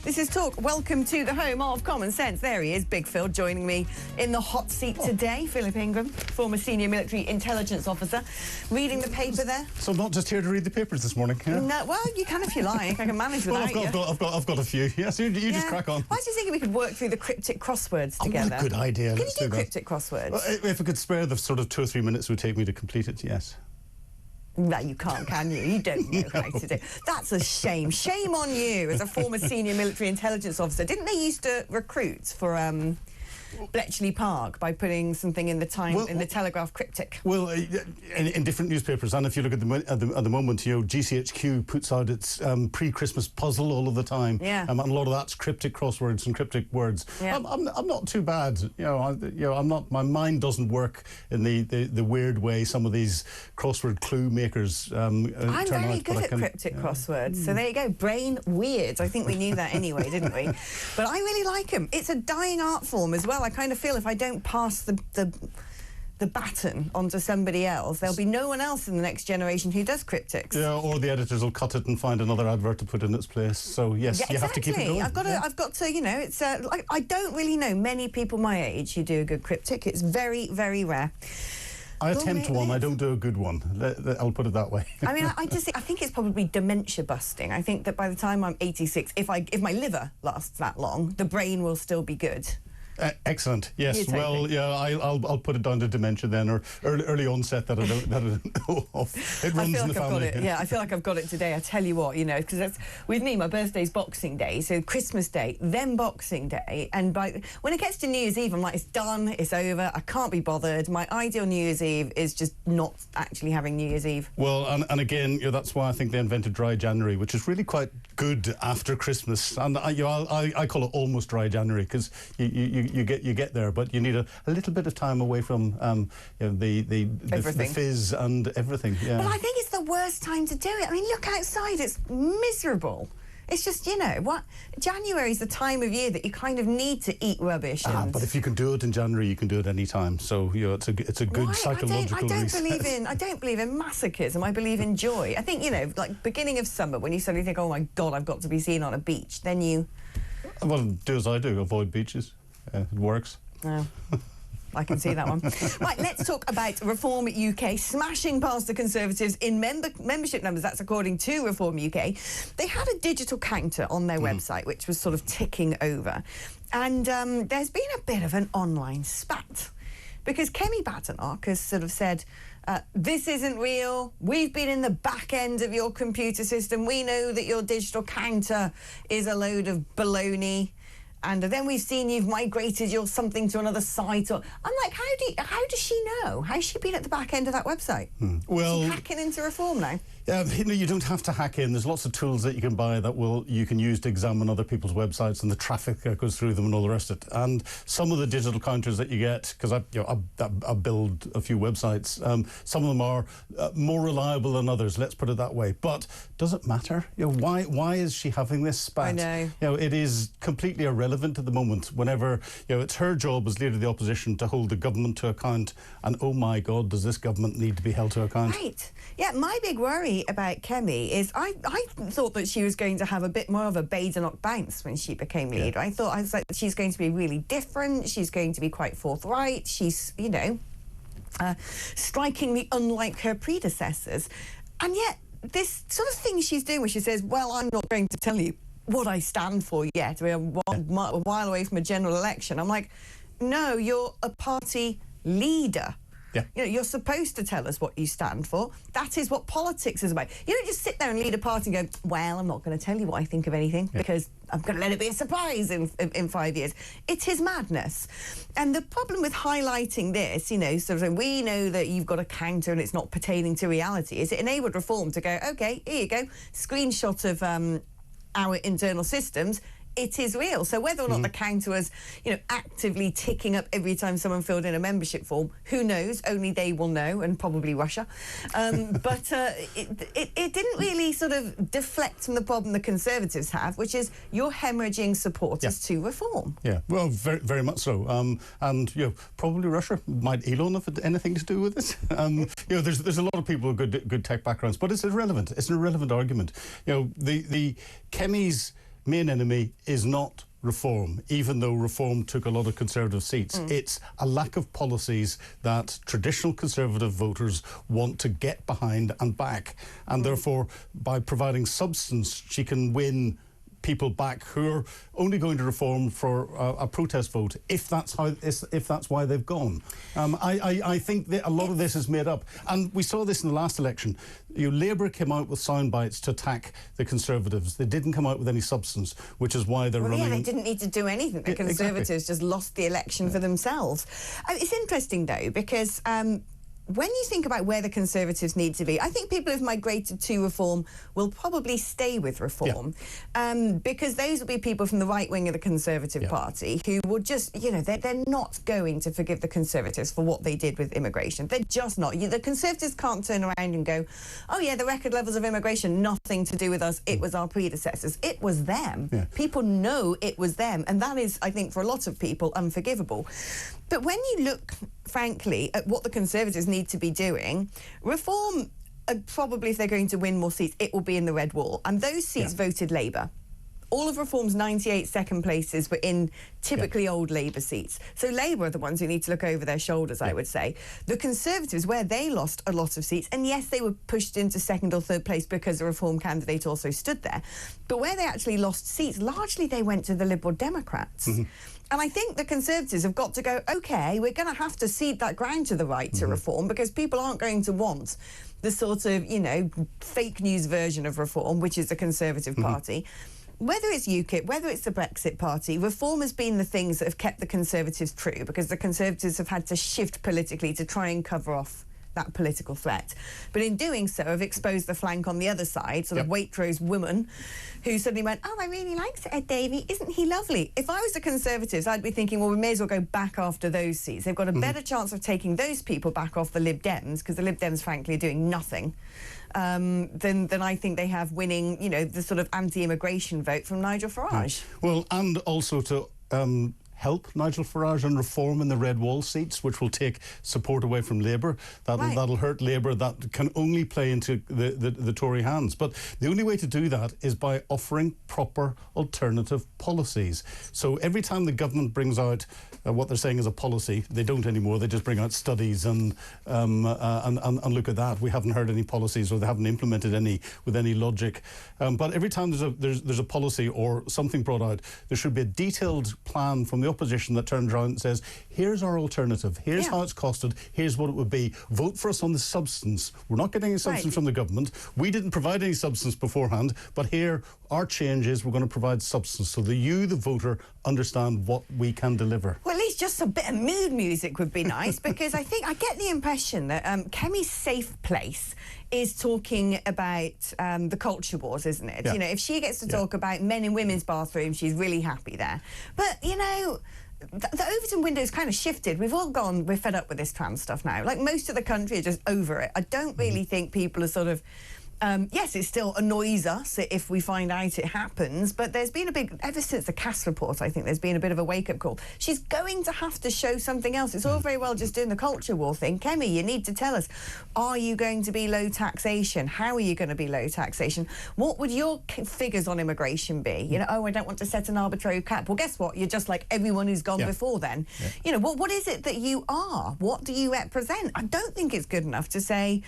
This is Talk. Welcome to the home of common sense. There he is, Big Phil, joining me in the hot seat today. Philip Ingram, former senior military intelligence officer, reading the paper there. So I'm not just here to read the papers this morning. Yeah? No, well, you can if you like. I can manage without you. I've got a few. Yes, you just crack on. Why do you think we could work through the cryptic crosswords together? What a good idea. Can you do cryptic crosswords? Well, if I could spare the sort of 2 or 3 minutes it would take me to complete it, yes. No, you can't, can you? You don't know how to do. That's a shame. Shame on you as a former senior military intelligence officer. Didn't they used to recruit for Bletchley Park by putting something in the Telegraph cryptic? Well, in different newspapers, and if you look at the moment, you know, GCHQ puts out its pre-Christmas puzzle all of the time. Yeah. And a lot of that's cryptic crosswords and cryptic words. Yeah. I'm not too bad. I'm not. My mind doesn't work in the weird way some of these crossword clue makers I'm very good at cryptic crosswords. So there you go. Brain weird. I think we knew that anyway, didn't we? But I really like them. It's a dying art form as well. I kind of feel if I don't pass the baton onto somebody else, there'll be no one else in the next generation who does cryptics. Yeah, or the editors will cut it and find another advert to put in its place. So yes, yeah, you have to keep it going. I've got to, you know, it's I don't really know many people my age who do a good cryptic. It's very, very rare. I attempt one, I don't do a good one. I'll put it that way. I mean, I think it's probably dementia busting. I think that by the time I'm 86, if my liver lasts that long, the brain will still be good. Excellent. Yes. Well, yeah. I'll put it down to dementia then, or early onset that I don't know of. It runs in the family. Yeah, I feel like I've got it today. I tell you what, you know, because that's with me. My birthday's Boxing Day, so Christmas Day, then Boxing Day, and when it gets to New Year's Eve, I'm like, it's done, it's over. I can't be bothered. My ideal New Year's Eve is just not actually having New Year's Eve. Well, and again, you know, that's why I think they invented Dry January, which is really quite good after Christmas, and I call it almost Dry January because you get there, but you need a little bit of time away from you know, the fizz and everything. Yeah. But I think it's the worst time to do it. I mean, look outside; it's miserable. It's just, you know, what January is the time of year that you kind of need to eat rubbish. But if you can do it in January, you can do it any time. So you know, it's a good psychological reset. I don't believe in masochism. I believe in joy. I think, you know, like beginning of summer when you suddenly think, oh my God, I've got to be seen on a beach. Then you. Well, do as I do. Avoid beaches. It works. Oh, I can see that one. Right, let's talk about Reform UK smashing past the Conservatives in membership numbers. That's according to Reform UK. They had a digital counter on their website, which was sort of ticking over. And there's been a bit of an online spat. Because Kemi Badenoch has sort of said, this isn't real. We've been in the back end of your computer system. We know that your digital counter is a load of baloney. And then we've seen you've migrated your something to another site. I'm like, how does she know? How's she been at the back end of that website? Well, is she hacking into Reform now? You know, you don't have to hack in. There's lots of tools that you can buy that you can use to examine other people's websites and the traffic that goes through them and all the rest of it. And some of the digital counters that you get, because I build a few websites, some of them are more reliable than others. Let's put it that way. But does it matter? You know, why is she having this spat? I know. You know, it is completely irrelevant at the moment. Whenever it's her job as leader of the opposition to hold the government to account, and oh my God, does this government need to be held to account? Right. Yeah. My big worry about Kemi is I thought that she was going to have a bit more of a Badenoch bounce when she became leader. I was like, she's going to be really different. She's going to be quite forthright. She's, you know, strikingly unlike her predecessors. And yet this sort of thing she's doing where she says, well, I'm not going to tell you what I stand for yet. We're a while away from a general election. I'm like, no, you're a party leader. Yeah. You know, you're supposed to tell us what you stand for. That is what politics is about. You don't just sit there and lead a party and go, well, I'm not going to tell you what I think of anything because I'm going to let it be a surprise in 5 years. It is madness. And the problem with highlighting this, you know, sort of we know that you've got a counter and it's not pertaining to reality, is it enabled Reform to go, OK, here you go, screenshot of our internal systems. It is real. So whether or not the counter was, you know, actively ticking up every time someone filled in a membership form, who knows? Only they will know, and probably Russia. But it didn't really sort of deflect from the problem the Conservatives have, which is you're hemorrhaging supporters to Reform. Yeah, well, very, very much so. And you know, probably Russia. Might Elon have anything to do with it? You know, there's a lot of people with good tech backgrounds, but it's irrelevant. It's an irrelevant argument. You know, the Kemi's main enemy is not reform, even though reform took a lot of Conservative seats. It's a lack of policies that traditional Conservative voters want to get behind and back. And therefore, by providing substance, she can win people back who are only going to reform for a protest vote, if that's why they've gone. I think that a lot of this is made up, and we saw this in the last election. Labour came out with sound bites to attack the Conservatives. They didn't come out with any substance, which is why they're running. Yeah, they didn't need to do anything. The Conservatives just lost the election for themselves. It's interesting though, because when you think about where the Conservatives need to be, I think people who've migrated to reform will probably stay with reform, because those will be people from the right wing of the Conservative Party who will just, they're not going to forgive the Conservatives for what they did with immigration. They're just not. The Conservatives can't turn around and go, oh yeah, the record levels of immigration, nothing to do with us, it was our predecessors. It was them. Yeah. People know it was them, and that is, I think, for a lot of people, unforgivable. But when you look, frankly, at what the Conservatives need to be doing, reform, probably if they're going to win more seats, it will be in the red wall. And those seats voted Labour. All of Reform's 98 second places were in typically old Labour seats. So Labour are the ones who need to look over their shoulders, I would say. The Conservatives, where they lost a lot of seats, and yes, they were pushed into second or third place because the Reform candidate also stood there, but where they actually lost seats, largely they went to the Liberal Democrats. And I think the Conservatives have got to go, OK, we're going to have to cede that ground to the right to reform, because people aren't going to want the sort of, fake news version of reform, which is the Conservative Party. Whether it's UKIP, whether it's the Brexit Party, reform has been the things that have kept the Conservatives true, because the Conservatives have had to shift politically to try and cover off that political threat. But in doing so, have exposed the flank on the other side, sort of Waitrose woman, who suddenly went, oh, I really like Ed Davey, isn't he lovely? If I was the Conservatives, I'd be thinking, well, we may as well go back after those seats. They've got a better chance of taking those people back off the Lib Dems, because the Lib Dems, frankly, are doing nothing, than I think they have winning, the sort of anti-immigration vote from Nigel Farage. Well, and also to help Nigel Farage on reform in the red wall seats, which will take support away from Labour. That'll hurt Labour. That can only play into the Tory hands. But the only way to do that is by offering proper alternative policies. So every time the government brings out what they're saying is a policy, they don't anymore. They just bring out studies and look at that. We haven't heard any policies, or they haven't implemented any with any logic. But every time there's a policy or something brought out, there should be a detailed plan from the opposition that turns around and says, here's our alternative, here's how it's costed, here's what it would be. Vote for us on the substance. We're not getting any substance from the government. We didn't provide any substance beforehand, but here our change is we're going to provide substance so that you, the voter, understand what we can deliver. Well, at least just a bit of mood music would be nice, because I get the impression that Kemi's safe place is talking about the culture wars, isn't it? If she gets to talk about men in women's bathrooms, she's really happy there. But, the Overton window's kind of shifted. We've all gone, we're fed up with this trans stuff now. Like, most of the country are just over it. I don't really think people are sort of... yes, it still annoys us if we find out it happens, but there's been a big, ever since the Cass report, I think there's been a bit of a wake-up call. She's going to have to show something else. It's all very well just doing the culture war thing. Kemi, you need to tell us, are you going to be low taxation? How are you going to be low taxation? What would your figures on immigration be? Oh, I don't want to set an arbitrary cap. Well, guess what? You're just like everyone who's gone before then. What is it that you are? What do you represent? I don't think it's good enough to say,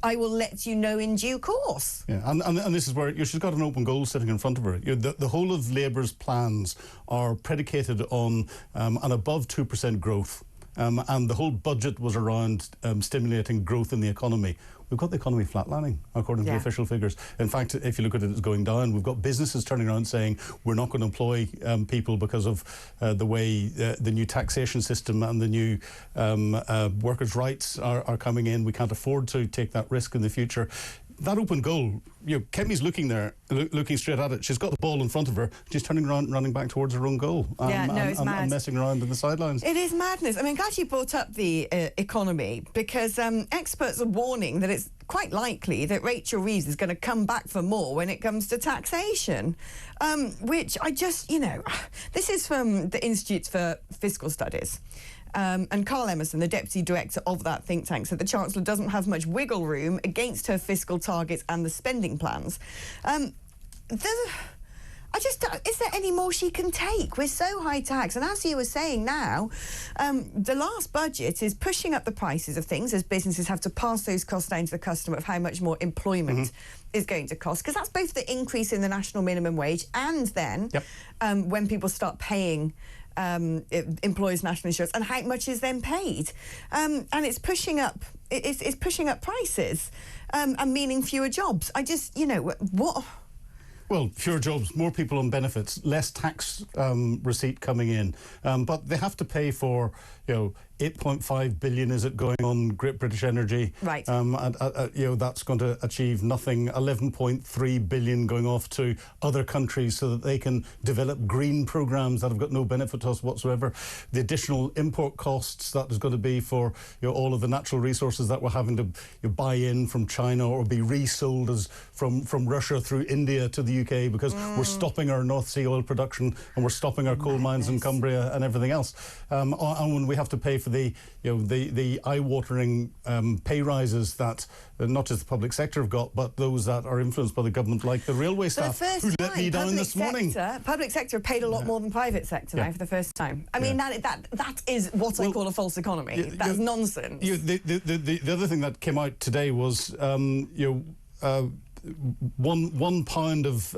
I will let you know in due course. Yeah, and this is where she's got an open goal sitting in front of her. The whole of Labour's plans are predicated on an above 2% growth. And the whole budget was around stimulating growth in the economy. We've got the economy flatlining, according to the official figures. In fact, if you look at it, it's going down. We've got businesses turning around saying we're not going to employ people because of the way the new taxation system and the new workers' rights are coming in. We can't afford to take that risk in the future. That open goal, Kemi's looking there, looking straight at it. She's got the ball in front of her. She's turning around, running back towards her own goal. It's mad. And messing around in the sidelines. It is madness. I mean, glad you brought up the economy, because experts are warning that it's quite likely that Rachel Reeves is going to come back for more when it comes to taxation, which I just, this is from the Institute for Fiscal Studies. And Carl Emerson, the deputy director of that think tank, said the Chancellor doesn't have much wiggle room against her fiscal targets and the spending plans. I I just don't, is there any more she can take? We're so high tax, and as you were saying now, the last budget is pushing up the prices of things as businesses have to pass those costs down to the customer of how much more employment is going to cost, because that's both the increase in the national minimum wage and then when people start paying employers' national insurance and how much is then paid, and it's pushing up pushing up prices and meaning fewer jobs. I just, you know, what? Well, fewer jobs, more people on benefits, less tax receipt coming in, but they have to pay for, you know, 8.5 billion is it going on Great British Energy, right? You know, that's going to achieve nothing. 11.3 billion going off to other countries so that they can develop green programs that have got no benefit to us whatsoever. The additional import costs that is going to be for, you know, all of the natural resources that we're having to buy in from China or be resold as from Russia through India to the UK, because we're stopping our North Sea oil production and we're stopping our coal mines in Cumbria and everything else. And when we have to pay for the, you know, the eye-watering pay rises that not just the public sector have got, but those that are influenced by the government, like the railway staff who let me down this morning. Public sector have paid a lot more than private sector now for the first time. I mean, that is what I call a false economy. That's nonsense. The other thing that came out today was, you know, £1 of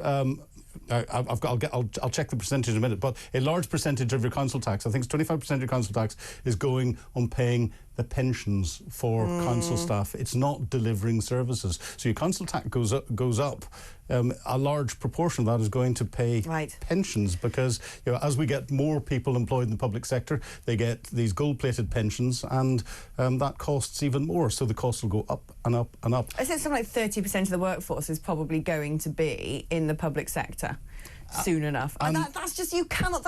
I'll check the percentage in a minute, but a large percentage of your council tax, I think it's 25% of your council tax, is going on paying the pensions for council staff. It's not delivering services. So your council tax goes up. A large proportion of that is going to pay pensions, because, you know, as we get more people employed in the public sector, they get these gold-plated pensions, and that costs even more. So the costs will go up and up and up. I said something like 30% of the workforce is probably going to be in the public sector soon enough, and that's just, you cannot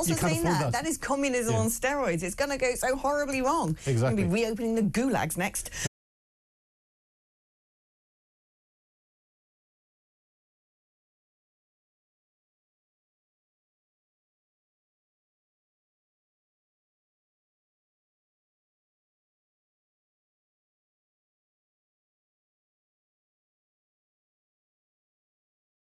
sustain that. That is communism on steroids. It's going to go so horribly wrong. Exactly. We're going to be reopening the gulags next.